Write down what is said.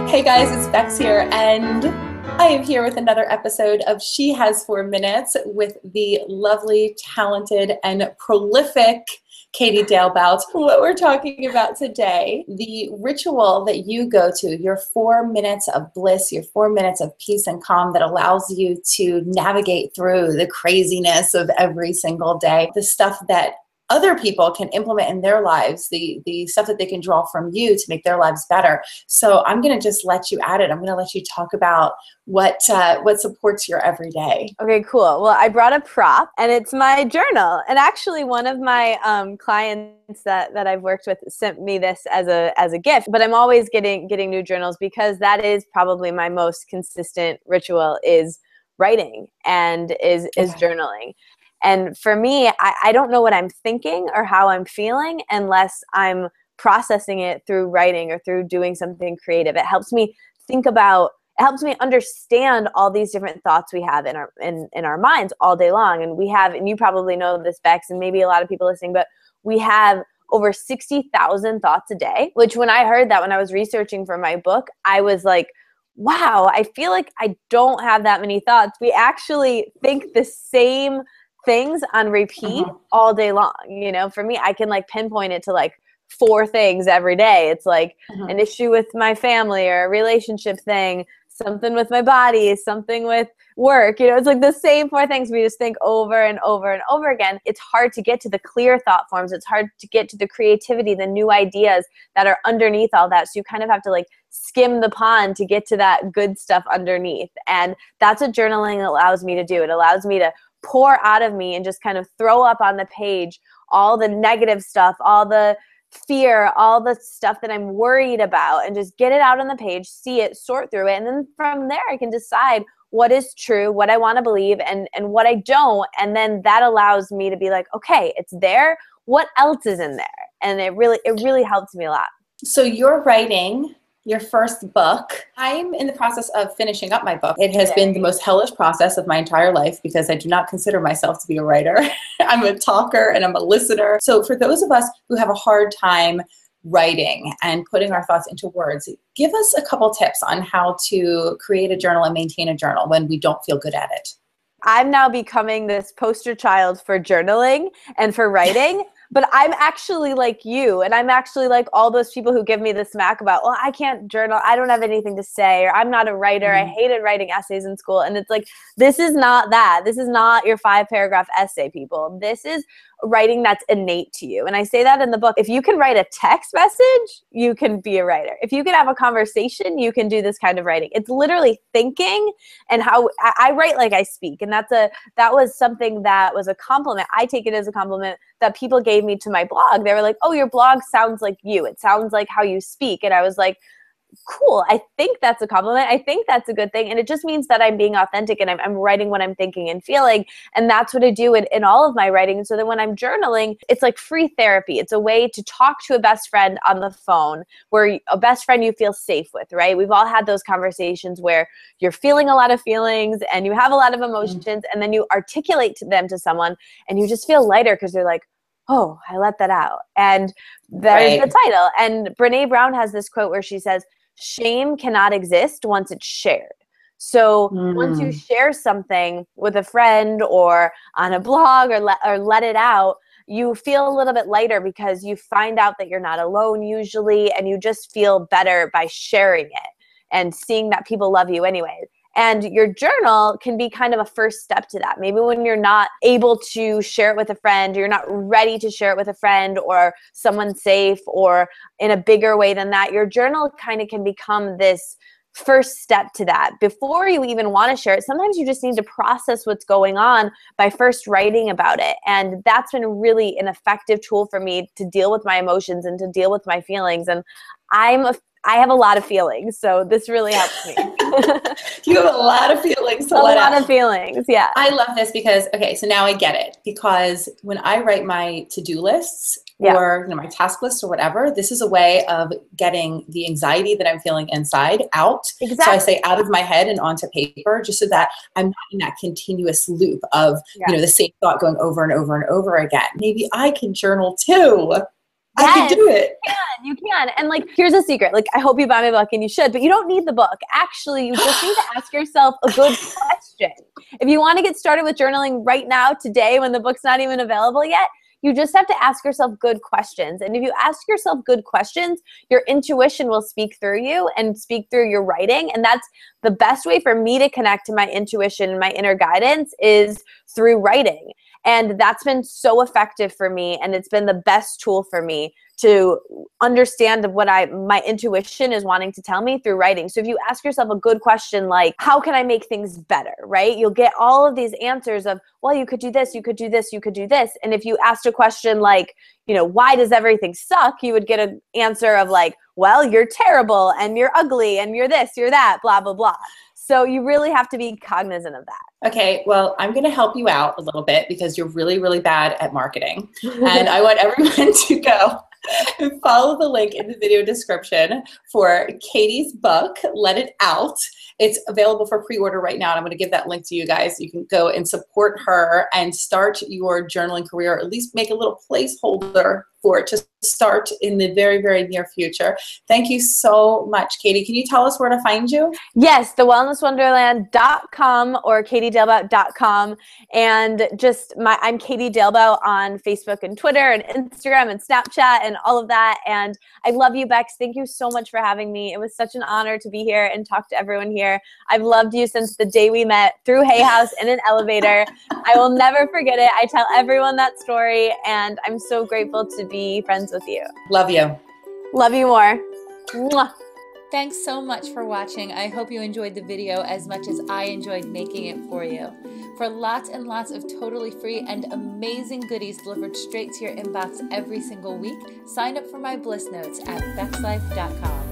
Hey guys, it's Bex here, and I am here with another episode of She Has 4 Minutes with the lovely, talented, and prolific Katie Dalebout. What we're talking about today, the ritual that you go to, your 4 minutes of bliss, your 4 minutes of peace and calm that allows you to navigate through the craziness of every single day, the stuff that other people can implement in their lives, the stuff that they can draw from you to make their lives better. So I'm going to just let you at it. I'm going to let you talk about what supports your everyday. Okay, cool. Well, I brought a prop, and it's my journal. And actually, one of my clients that I've worked with sent me this as a gift. But I'm always getting new journals because that is probably my most consistent ritual is writing and is journaling. And for me, I don't know what I'm thinking or how I'm feeling unless I'm processing it through writing or through doing something creative. It helps me understand all these different thoughts we have in our minds all day long. And and you probably know this, Bex, and maybe a lot of people listening, but we have over 60,000 thoughts a day, which when I heard that when I was researching for my book, I was like, wow, I feel like I don't have that many thoughts. We actually think the same things on repeat all day long. You know, for me, I can pinpoint it to 4 things every day. It's an issue with my family or a relationship thing, something with my body, something with work. It's the same 4 things we just think over and over and over again. It's hard to get to the clear thought forms. It's hard to get to the creativity, the new ideas that are underneath all that. So you kind of have to skim the pond to get to that good stuff underneath. And that's what journaling allows me to do. It allows me to pour out of me and just kind of throw up on the page all the negative stuff, all the fear, all the stuff that I'm worried about, and just get it out on the page, see it, sort through it. And then from there, I can decide what is true, what I want to believe, and what I don't. And then that allows me to be like, okay, it's there. What else is in there? And it really helps me a lot. So you're writing your first book. I'm in the process of finishing up my book. It has been the most hellish process of my entire life because I do not consider myself to be a writer. I'm a talker and I'm a listener. So for those of us who have a hard time writing and putting our thoughts into words, give us a couple tips on how to create a journal and maintain a journal when we don't feel good at it. I'm now becoming this poster child for journaling and for writing. But I'm actually like you, and I'm actually like all those people who give me the smack about, well, I can't journal, I don't have anything to say, or I'm not a writer, I hated writing essays in school. And it's this is not that. This is not your 5-paragraph essay, people. This is writing that's innate to you. And I say that in the book. If you can write a text message, you can be a writer. If you can have a conversation, you can do this kind of writing. It's literally thinking and how I write like I speak. And that was something that was a compliment. I take it as a compliment that people gave me to my blog. They were like, oh, your blog sounds like you. It sounds like how you speak. And I was like, cool. I think that's a compliment. I think that's a good thing. And it just means that I'm being authentic and I'm writing what I'm thinking and feeling. And that's what I do in all of my writing. And so then when I'm journaling, it's like free therapy. It's a way to talk to a best friend on the phone, where a best friend you feel safe with, right? We've all had those conversations where you're feeling a lot of feelings and you have a lot of emotions, and then you articulate them to someone and you just feel lighter because you're like, oh, I let that out. And there's the title. And Brené Brown has this quote where she says, shame cannot exist once it's shared. So once you share something with a friend or on a blog or let it out, you feel a little bit lighter because you find out that you're not alone usually, and you just feel better by sharing it and seeing that people love you anyway. And your journal can be kind of a first step to that. Maybe when you're not able to share it with a friend, or you're not ready to share it with a friend or someone safe or in a bigger way than that, your journal kind of can become this first step to that. Before you even want to share it, sometimes you just need to process what's going on by first writing about it. And that's been really an effective tool for me to deal with my emotions and to deal with my feelings. And I have a lot of feelings, so this really helps me. You have a lot of feelings. A lot of feelings, yeah. I love this because, okay, so now I get it. Because when I write my to-do lists or my task lists or whatever, this is a way of getting the anxiety that I'm feeling inside out. Exactly. So I say out of my head and onto paper, just so that I'm not in that continuous loop of the same thought going over and over and over again. Maybe I can journal too. I can do it. You can. And like, here's a secret. Like, I hope you buy my book, and you should, but you don't need the book. Actually, you just need to ask yourself a good question. If you want to get started with journaling right now, today, when the book's not even available yet, you just have to ask yourself good questions. And if you ask yourself good questions, your intuition will speak through you and speak through your writing. And that's the best way for me to connect to my intuition and my inner guidance is through writing. And that's been so effective for me. And it's been the best tool for me to understand what my intuition is wanting to tell me through writing. So if you ask yourself a good question like, how can I make things better, right? You'll get all of these answers of, well, you could do this, you could do this, you could do this. And if you asked a question like, why does everything suck? You would get an answer of like, well, you're terrible and you're ugly and you're this, you're that, blah, blah, blah. So you really have to be cognizant of that. Okay, well, I'm going to help you out a little bit because you're really, really bad at marketing. And I want everyone to go and follow the link in the video description for Katie's book, Let It Out. It's available for pre-order right now, and I'm going to give that link to you guys. You can go and support her and start your journaling career, or at least make a little placeholder for it to start in the very, very near future. Thank you so much, Katie. Can you tell us where to find you? Yes, thewellnesswonderland.com or katiedalebout.com. And I'm Katie Dalebout on Facebook and Twitter and Instagram and Snapchat and all of that. And I love you, Bex. Thank you so much for having me. It was such an honor to be here and talk to everyone here. I've loved you since the day we met through Hay House in an elevator. I will never forget it. I tell everyone that story, and I'm so grateful to be friends with you. Love you. Love you more. Mwah. Thanks so much for watching. I hope you enjoyed the video as much as I enjoyed making it for you. For lots and lots of totally free and amazing goodies delivered straight to your inbox every single week, sign up for my Bliss Notes at BEXLIFE.com.